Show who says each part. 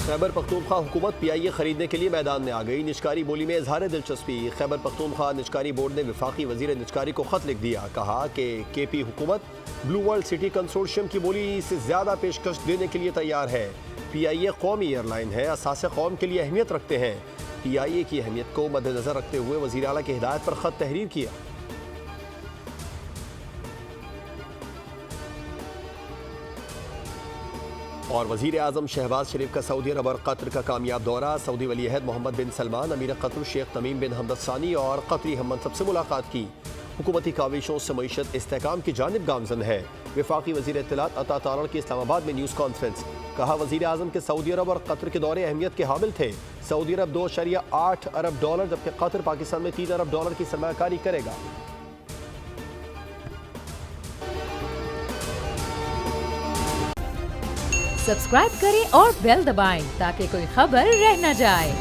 Speaker 1: خیبر پختونخوا حکومت PIA خریدنے کے لیے میدان میں آ گئی. نجکاری بولی میں اظہار دلچسپی. خیبر پختونخوا نجکاری بورڈ نے وفاقی وزیر نجکاری کو خط لکھ دیا. کہا کہ KP حکومت بلو ورلڈ سٹی کنسورشیم کی بولی سے زیادہ پیشکش دینے کے لیے تیار ہے. PIA قومی ایئر لائن ہے, اساس قوم کے لیے اہمیت رکھتے ہیں. PIA کی اہمیت کو مد نظر رکھتے ہوئے وزیر اعلیٰ کی ہدایت پر خط تحریر کیا. اور وزیر اعظم شہباز شریف کا سعودی عرب اور قطر کا کامیاب دورہ. سعودی ولی عہد محمد بن سلمان, امیر قطر شیخ تمیم بن حمد الثانی اور قطری ہم منصب سے ملاقات کی. حکومتی کاوشوں سے معیشت استحکام کی جانب گامزن ہے. وفاقی وزیر اطلاعات عطا تارڑ کی اسلام آباد میں نیوز کانفرنس. کہا وزیر اعظم کے سعودی عرب اور قطر کے دورے اہمیت کے حامل تھے. سعودی عرب $2.8 ارب جبکہ قطر پاکستان میں $3 ارب کی سرمایہ کاری کرے گا.
Speaker 2: سبسکرائب کریں اور بیل دبائیں تاکہ کوئی خبر رہ نہ جائے.